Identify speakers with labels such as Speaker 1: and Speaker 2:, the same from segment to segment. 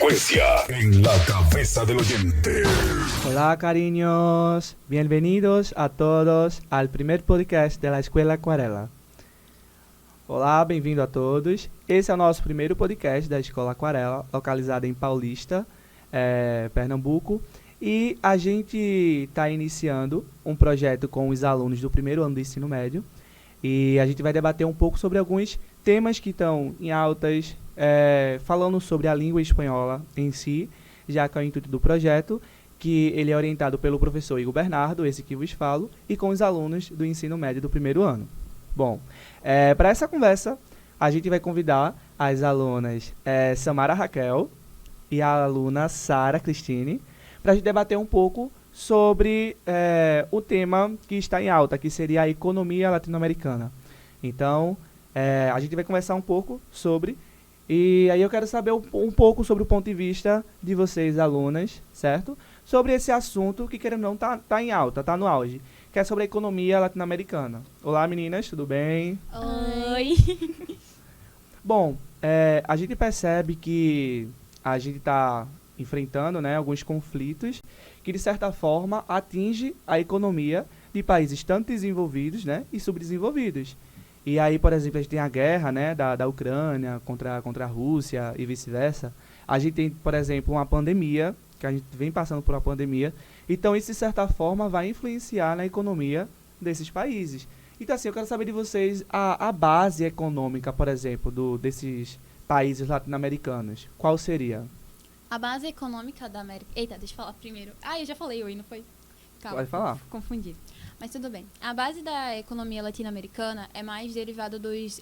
Speaker 1: frecuencia en la cabeza del oyente.
Speaker 2: Hola cariños, bienvenidos a todos al primer podcast da Escola Aquarela. Olá, bem-vindo a todos. Esse é o nosso primeiro podcast da Escola Aquarela, localizada em Paulista, Pernambuco. E a gente está iniciando um projeto com os alunos do primeiro ano do ensino médio. E a gente vai debater um pouco sobre alguns temas que estão em altas, falando sobre a língua espanhola em si, já que é o intuito do projeto, que ele é orientado pelo professor Igor Bernardo, esse que vos falo, e com os alunos do ensino médio do primeiro ano. Bom, para essa conversa, a gente vai convidar as alunas Samara Raquel e a aluna Sara Cristine, para a gente debater um pouco sobre o tema que está em alta, que seria a economia latino-americana. Então, a gente vai conversar um pouco sobre, e aí eu quero saber um pouco sobre o ponto de vista de vocês, alunas, certo? Sobre esse assunto que, querendo ou não, tá em alta, tá no auge, que é sobre a economia latino-americana. Olá, meninas, tudo bem?
Speaker 3: Oi!
Speaker 2: Bom, a gente percebe que a gente está enfrentando, né, alguns conflitos que, de certa forma, atinge a economia de países tanto desenvolvidos, né, e subdesenvolvidos. E aí, por exemplo, a gente tem a guerra, né, da Ucrânia contra a Rússia e vice-versa. A gente tem, por exemplo, uma pandemia, que a gente vem passando por uma pandemia. Então, isso, de certa forma, vai influenciar na economia desses países. Então, assim, eu quero saber de vocês a base econômica, por exemplo, desses países latino-americanos. Qual seria?
Speaker 3: A base econômica da América... Eita, deixa eu falar primeiro. Ah, eu já falei oi, não foi? Calma,
Speaker 2: Pode falar.
Speaker 3: Confundi. Mas tudo bem. A base da economia latino-americana é mais derivada dos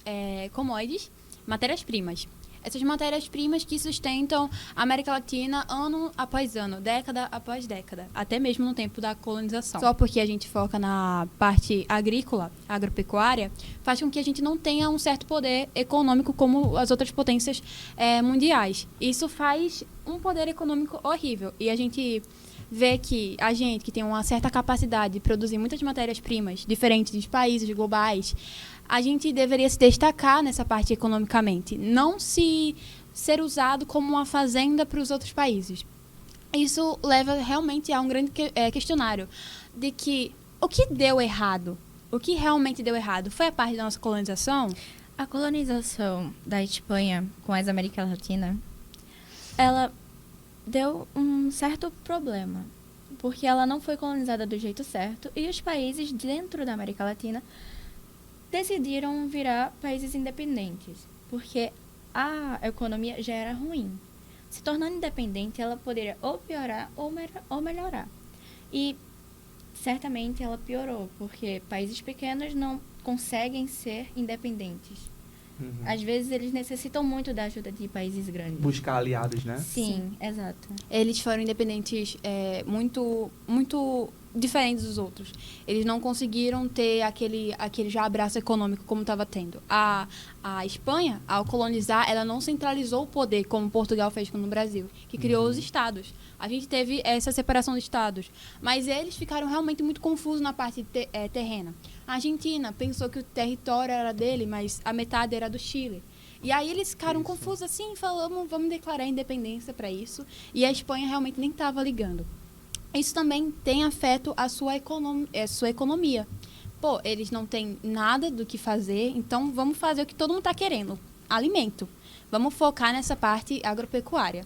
Speaker 3: commodities, matérias-primas. Essas matérias-primas que sustentam a América Latina ano após ano, década após década, até mesmo no tempo da colonização. Só porque a gente foca na parte agrícola, agropecuária, faz com que a gente não tenha um certo poder econômico como as outras potências mundiais. Isso faz um poder econômico horrível. E a gente vê que a gente, que tem uma certa capacidade de produzir muitas matérias-primas diferentes dos países globais, a gente deveria se destacar nessa parte economicamente, não se ser usado como uma fazenda para os outros países. Isso leva realmente a um grande questionário de que o que deu errado? O que realmente deu errado? Foi a parte da nossa colonização?
Speaker 4: A colonização da Espanha com as Américas Latinas, ela deu um certo problema, porque ela não foi colonizada do jeito certo e os países dentro da América Latina decidiram virar países independentes, porque a economia já era ruim. Se tornando independente, ela poderia ou piorar ou melhorar. E certamente ela piorou, porque países pequenos não conseguem ser independentes.
Speaker 2: Uhum.
Speaker 4: Às vezes eles necessitam muito da ajuda de países grandes.
Speaker 2: Buscar aliados, né?
Speaker 4: Sim, exato.
Speaker 3: Eles foram independentes muito, muito diferentes dos outros. Eles não conseguiram ter aquele já abraço econômico como estava tendo. A Espanha, ao colonizar, ela não centralizou o poder como Portugal fez no Brasil, que criou os estados. A gente teve essa separação de estados. Mas eles ficaram realmente muito confusos na parte terrena. A Argentina pensou que o território era dele, mas a metade era do Chile. E aí eles ficaram confusos assim, falamos, vamos declarar independência para isso. E a Espanha realmente nem estava ligando. Isso também tem afeto à sua economia. Pô, eles não têm nada do que fazer, então vamos fazer o que todo mundo está querendo, alimento. Vamos focar nessa parte agropecuária.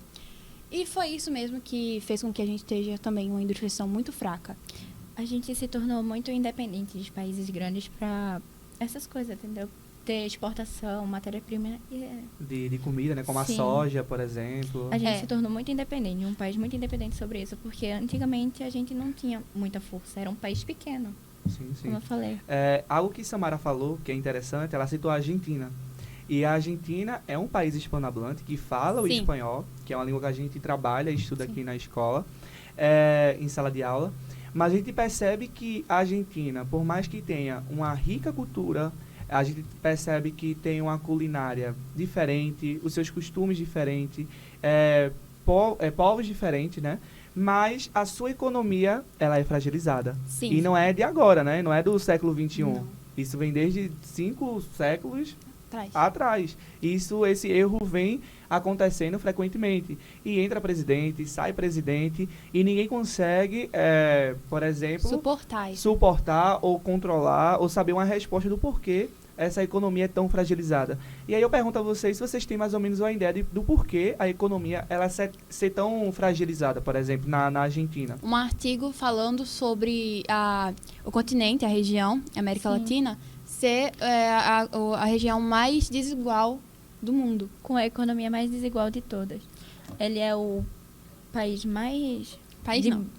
Speaker 3: E foi isso mesmo que fez com que a gente esteja também uma industrialização muito fraca.
Speaker 4: A gente se tornou muito independente de países grandes para essas coisas, entendeu? Ter exportação, matéria-prima.
Speaker 2: De comida, né? Como
Speaker 4: Sim.
Speaker 2: a soja, por exemplo.
Speaker 4: A gente se tornou muito independente, um país muito independente sobre isso, porque antigamente a gente não tinha muita força, era um país pequeno,
Speaker 2: Sim, sim.
Speaker 4: como eu falei.
Speaker 2: Algo que Samara falou, que é interessante, ela citou a Argentina. E a Argentina é um país hispanohablante que fala o
Speaker 3: Sim.
Speaker 2: espanhol, que é uma língua que a gente trabalha e estuda
Speaker 4: Sim.
Speaker 2: aqui na escola, em sala de aula. Mas a gente percebe que a Argentina, por mais que tenha uma rica cultura, a gente percebe que tem uma culinária diferente, os seus costumes diferentes, povos diferentes, né? Mas a sua economia, ela é fragilizada.
Speaker 3: Sim.
Speaker 2: E não é de agora, né? Não é do século XXI.
Speaker 3: Não.
Speaker 2: Isso vem desde 5 séculos
Speaker 3: atrás.
Speaker 2: Esse erro vem acontecendo frequentemente. E entra presidente, sai presidente, e ninguém consegue, por exemplo, suportar ou controlar ou saber uma resposta do porquê essa economia é tão fragilizada. E aí eu pergunto a vocês se vocês têm mais ou menos uma ideia do porquê a economia ela ser tão fragilizada, por exemplo, na Argentina.
Speaker 3: Um artigo falando sobre o continente, a região, a América Latina, ser a região mais desigual do mundo.
Speaker 4: Com a economia mais desigual de todas. Ele é o país mais...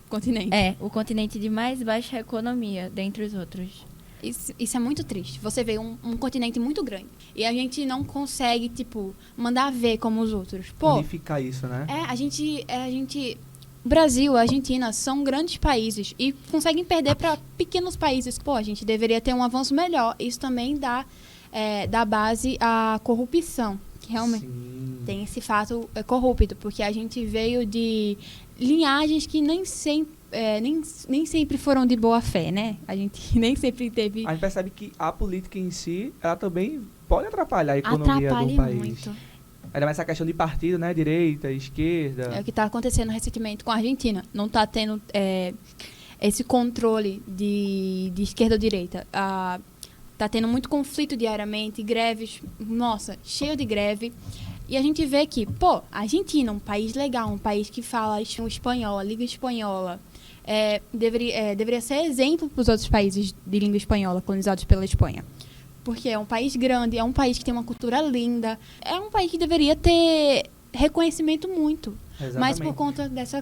Speaker 3: Continente.
Speaker 4: O continente de mais baixa economia, dentre os outros.
Speaker 3: Isso é muito triste. Você vê um continente muito grande e a gente não consegue, mandar ver como os outros.
Speaker 2: Unificar isso, né?
Speaker 3: O Brasil, a Argentina são grandes países e conseguem perder para pequenos países. A gente deveria ter um avanço melhor. Isso também dá base à corrupção, que realmente tem esse fato corrupto, porque a gente veio de linhagens que nem sempre foram de boa fé, né? A gente nem sempre teve...
Speaker 2: A gente percebe que a política em si, ela também pode atrapalhar a economia do país.
Speaker 3: Muito.
Speaker 2: Ainda mais essa questão de partido, né? Direita, esquerda.
Speaker 3: É o que está acontecendo recentemente com a Argentina. Não está tendo esse controle de esquerda ou direita. Está tendo muito conflito diariamente, greves, cheio de greve. E a gente vê que, a Argentina, um país legal, um país que fala espanhol, a língua espanhola, deveria ser exemplo para os outros países de língua espanhola colonizados pela Espanha. Porque é um país grande, é um país que tem uma cultura linda, é um país que deveria ter reconhecimento muito.
Speaker 2: Exatamente.
Speaker 3: Mas por conta dessa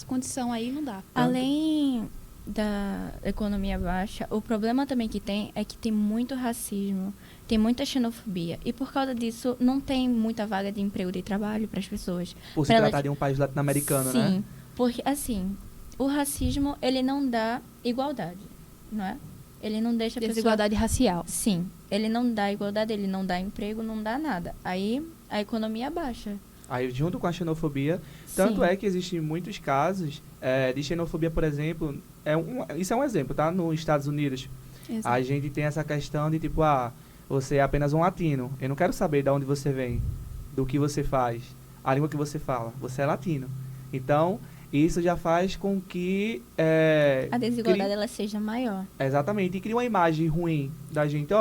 Speaker 3: condição aí, não dá.
Speaker 4: Além da economia baixa, o problema também que tem é que tem muito racismo, tem muita xenofobia. E por causa disso, não tem muita vaga de emprego, de trabalho para as pessoas.
Speaker 2: Por se tratar de um país latino-americano, né?
Speaker 4: Sim, porque assim, o racismo, ele não dá igualdade, não é? Ele não deixa a pessoa...
Speaker 3: Desigualdade racial.
Speaker 4: Sim, ele não dá igualdade, ele não dá emprego, não dá nada. Aí a economia baixa.
Speaker 2: Aí, junto com a xenofobia, tanto é que existem muitos casos de xenofobia, por exemplo, isso é um exemplo, tá? Nos Estados Unidos,
Speaker 3: Exato.
Speaker 2: A gente tem essa questão de você é apenas um latino, eu não quero saber de onde você vem, do que você faz, a língua que você fala, você é latino. Então, isso já faz com que...
Speaker 4: a desigualdade ela seja maior.
Speaker 2: Exatamente, e cria uma imagem ruim da gente,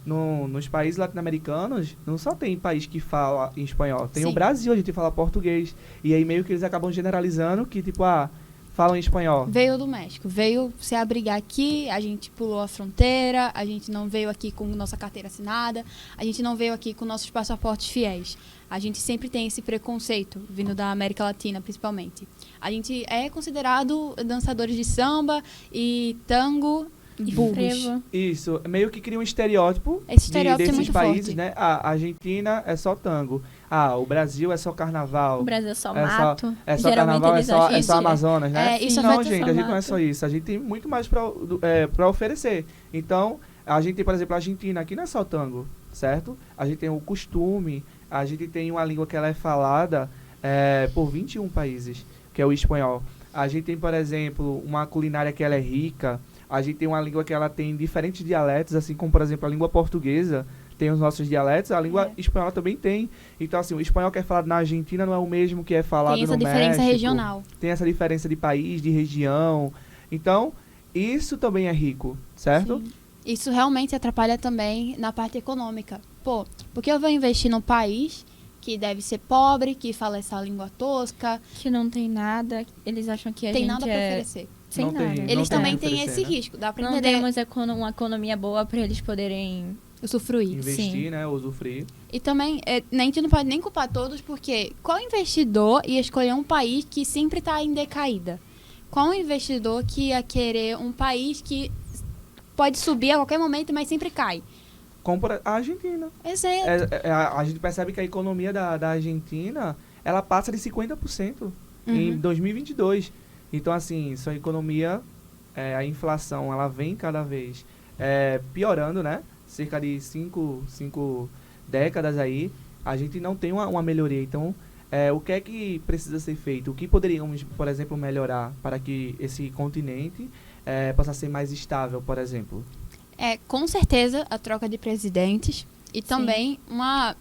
Speaker 2: nos países latino-americanos, não só tem país que fala em espanhol, tem o Brasil, a gente fala português. E aí meio que eles acabam generalizando que, falam em espanhol.
Speaker 3: Veio do México, veio se abrigar aqui, a gente pulou a fronteira, a gente não veio aqui com nossa carteira assinada, a gente não veio aqui com nossos passaportes fiéis. A gente sempre tem esse preconceito, vindo da América Latina, principalmente. A gente é considerado dançadores de samba e tango... burros.
Speaker 2: Isso, meio que cria um estereótipo,
Speaker 3: desses
Speaker 2: muito países,
Speaker 3: forte.
Speaker 2: né? A Argentina é só tango. O Brasil é só carnaval.
Speaker 4: O Brasil é só mato.
Speaker 2: É só carnaval, é só Amazonas, né?
Speaker 3: Isso
Speaker 2: não,
Speaker 3: é
Speaker 2: gente, a gente não é só isso. A gente tem muito mais para oferecer. Então, a gente tem, por exemplo, a Argentina, aqui não é só tango, certo? A gente tem o costume, a gente tem uma língua que ela é falada por 21 países, que é o espanhol. A gente tem, por exemplo, uma culinária que ela é rica. A gente tem uma língua que ela tem diferentes dialetos, assim como, por exemplo, a língua portuguesa tem os nossos dialetos, a língua espanhola também tem. Então, assim, o espanhol que é falado na Argentina não é o mesmo que é falado no México.
Speaker 3: Tem essa diferença regional.
Speaker 2: Tem essa diferença de país, de região. Então, isso também é rico, certo?
Speaker 3: Sim. Isso realmente atrapalha também na parte econômica. Porque eu vou investir num país que deve ser pobre, que fala essa língua tosca.
Speaker 4: Que não tem nada, eles acham que a
Speaker 3: tem
Speaker 4: gente
Speaker 3: nada para oferecer.
Speaker 4: Sem
Speaker 2: não
Speaker 4: nada.
Speaker 3: Eles também têm
Speaker 2: oferecer,
Speaker 3: esse
Speaker 2: né?
Speaker 3: risco, dá pra
Speaker 4: Não
Speaker 3: entender.
Speaker 4: temos uma economia boa para eles poderem
Speaker 3: Usufruir.
Speaker 2: Investir, né? Usufruir.
Speaker 3: E também, a gente não pode nem culpar todos, porque qual investidor ia escolher um país que sempre está em decaída? Qual investidor que ia querer um país que pode subir a qualquer momento, mas sempre cai?
Speaker 2: Como a Argentina.
Speaker 3: Exato.
Speaker 2: A gente percebe que a economia da Argentina, ela passa de 50% em 2022. Então, assim, sua economia, a inflação, ela vem cada vez piorando, né? Cerca de 5 décadas aí, a gente não tem uma melhoria. Então, o que é que precisa ser feito? O que poderíamos, por exemplo, melhorar para que esse continente possa ser mais estável, por exemplo?
Speaker 3: Com certeza, a troca de presidentes E também uma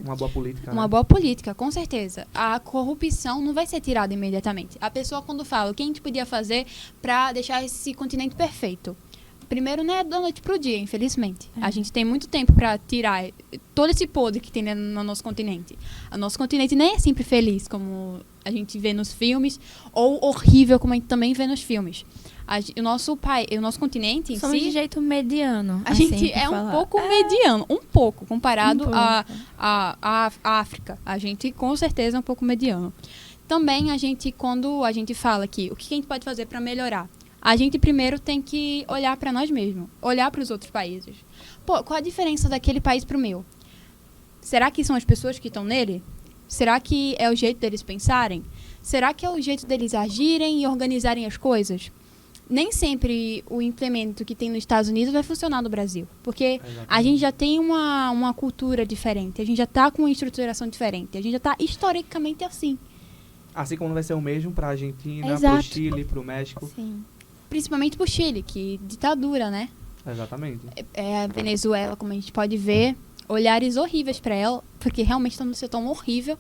Speaker 2: Uma boa política,
Speaker 3: uma
Speaker 2: né?
Speaker 3: boa política, com certeza. A corrupção não vai ser tirada imediatamente. A pessoa, quando fala o que a gente podia fazer para deixar esse continente perfeito. Primeiro, não é da noite pro dia, infelizmente. A gente tem muito tempo para tirar todo esse podre que tem no nosso continente. O nosso continente nem é sempre feliz, como a gente vê nos filmes, ou horrível, como a gente também vê nos filmes. O nosso continente em
Speaker 4: Somos
Speaker 3: si...
Speaker 4: de jeito mediano.
Speaker 3: A
Speaker 4: assim,
Speaker 3: gente
Speaker 4: pra
Speaker 3: é um
Speaker 4: falar.
Speaker 3: pouco mediano, um pouco, comparado
Speaker 4: Um pouco.
Speaker 3: à África. A gente, com certeza, é um pouco mediano. Também, quando a gente fala que o que a gente pode fazer para melhorar, a gente primeiro tem que olhar para nós mesmos, olhar para os outros países. Pô, qual a diferença daquele país para o meu? Será que são as pessoas que estão nele? Será que é o jeito deles pensarem? Será que é o jeito deles agirem e organizarem as coisas? Nem sempre o implemento que tem nos Estados Unidos vai funcionar no Brasil. Porque a gente já tem uma cultura diferente, a gente já está com uma estruturação diferente, a gente já está historicamente assim.
Speaker 2: Assim como vai ser o mesmo pra Argentina, pro
Speaker 3: Exato.
Speaker 2: Chile, pro México.
Speaker 4: Sim.
Speaker 3: Principalmente pro Chile, que ditadura, né?
Speaker 2: Exatamente.
Speaker 3: A Venezuela, como a gente pode ver, olhares horríveis para ela, porque realmente está numa situação horrível.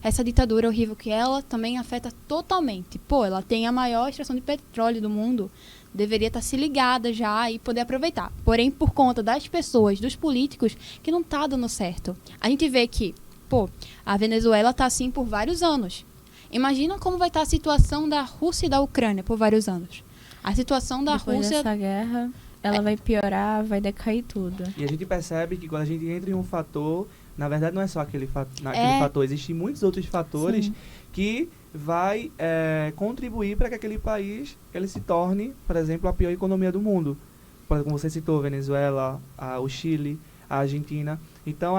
Speaker 3: Essa ditadura horrível que ela também afeta totalmente. Pô, ela tem a maior extração de petróleo do mundo, deveria estar se ligada já e poder aproveitar. Porém, por conta das pessoas, dos políticos, que não tá dando certo. A gente vê que, pô, a Venezuela tá assim por vários anos. Imagina como vai estar a situação da Rússia e da Ucrânia por vários anos. A situação da
Speaker 4: Depois
Speaker 3: Rússia...
Speaker 4: dessa guerra, ela vai piorar, vai decair tudo.
Speaker 2: E a gente percebe que quando a gente entra em um fator, na verdade não é só aquele
Speaker 3: É.
Speaker 2: fator, existem muitos outros fatores
Speaker 4: Sim.
Speaker 2: que vai contribuir para que aquele país ele se torne, por exemplo, a pior economia do mundo. Como você citou, Venezuela, o Chile, a Argentina. Então,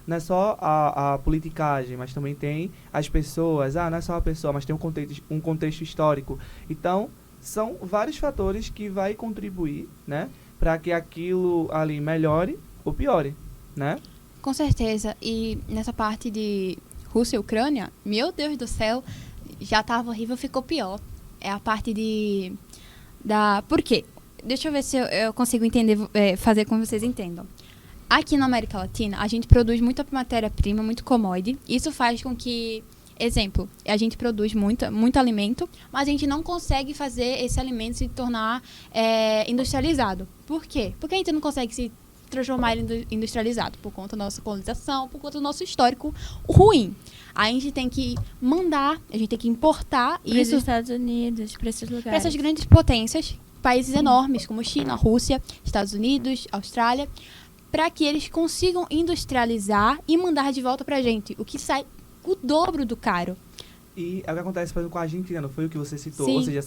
Speaker 2: não é só a politicagem, mas também tem as pessoas. Não é só a pessoa, mas tem um contexto histórico. Então, são vários fatores que vai contribuir, né, para que aquilo ali melhore ou piore, né?
Speaker 3: Com certeza. E nessa parte de Rússia e Ucrânia, meu Deus do céu, já estava horrível, ficou pior. É a parte Por quê? Deixa eu ver se eu consigo entender, fazer com que vocês entendam. Aqui na América Latina, a gente produz muita matéria-prima, muito commodity. Isso faz com que, exemplo, a gente produz muito alimento, mas a gente não consegue fazer esse alimento se tornar industrializado. Por quê? Porque a gente não consegue se transformar ele em industrializado por conta da nossa colonização, por conta do nosso histórico ruim. A gente tem que mandar, a gente tem que importar
Speaker 4: Para os
Speaker 3: isso
Speaker 4: Estados Unidos, para esses lugares.
Speaker 3: para essas grandes potências, países enormes como China, Rússia, Estados Unidos, Austrália, para que eles consigam industrializar e mandar de volta para a gente, o que sai o dobro do caro.
Speaker 2: E é o que acontece, por exemplo, com a Argentina, não foi o que você citou?
Speaker 3: Sim.
Speaker 2: Ou seja,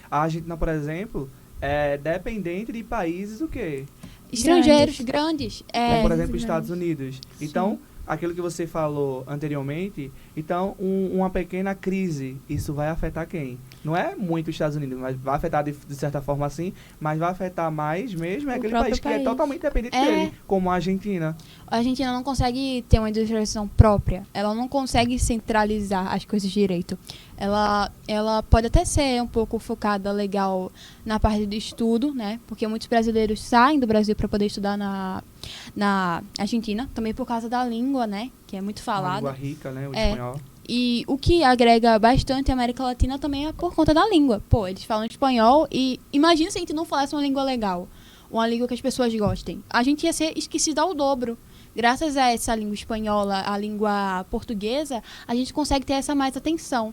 Speaker 2: a Argentina, por exemplo, é dependente de países o quê?
Speaker 3: Estrangeiros grandes.
Speaker 2: Como, por exemplo,
Speaker 4: grandes.
Speaker 2: Estados Unidos. Então, aquilo que você falou anteriormente, então, uma pequena crise, isso vai afetar quem? Não é muito os Estados Unidos, mas vai afetar de certa forma assim, mas vai afetar mais mesmo
Speaker 4: O
Speaker 2: aquele
Speaker 4: próprio
Speaker 2: país que é
Speaker 4: país.
Speaker 2: totalmente dependente dele, como a Argentina.
Speaker 3: A Argentina não consegue ter uma industrialização própria. Ela não consegue centralizar as coisas direito. Ela pode até ser um pouco focada legal na parte do estudo, né? Porque muitos brasileiros saem do Brasil para poder estudar na Argentina, também por causa da língua, né? Que é muito
Speaker 2: Uma
Speaker 3: falada.
Speaker 2: língua rica, né? O
Speaker 3: É.
Speaker 2: espanhol.
Speaker 3: E o que agrega bastante a América Latina também é por conta da língua. Pô, eles falam espanhol e imagina se a gente não falasse uma língua legal, uma língua que as pessoas gostem. A gente ia ser esquecido ao dobro. Graças a essa língua espanhola, a língua portuguesa, a gente consegue ter essa mais atenção.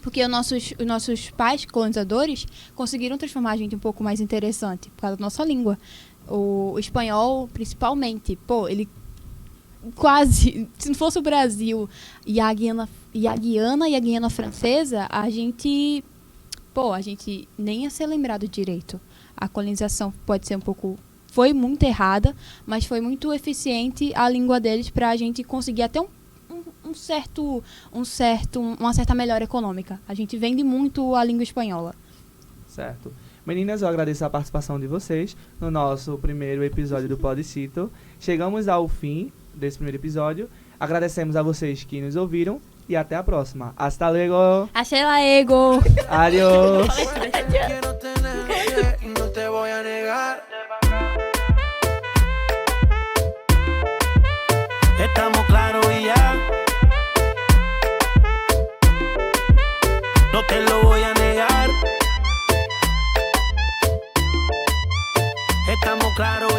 Speaker 3: Porque os nossos pais colonizadores conseguiram transformar a gente um pouco mais interessante por causa da nossa língua. O espanhol, principalmente, pô, ele quase, se não fosse o Brasil e a Guiana e a Guiana Francesa, a gente nem ia ser lembrado direito. A colonização pode ser foi muito errada, mas foi muito eficiente a língua deles para a gente conseguir até uma certa melhora econômica. A gente vende muito a língua espanhola.
Speaker 2: Certo. Meninas, eu agradeço a participação de vocês no nosso primeiro episódio do Podcito. Chegamos ao fim desse primeiro episódio. Agradecemos a vocês que nos ouviram e até a próxima. Hasta luego.
Speaker 3: Achei lá, ego!
Speaker 2: Adiós.
Speaker 5: Quiero tenerte y no te voy a negar. no te lo voy a negar. Estamos claros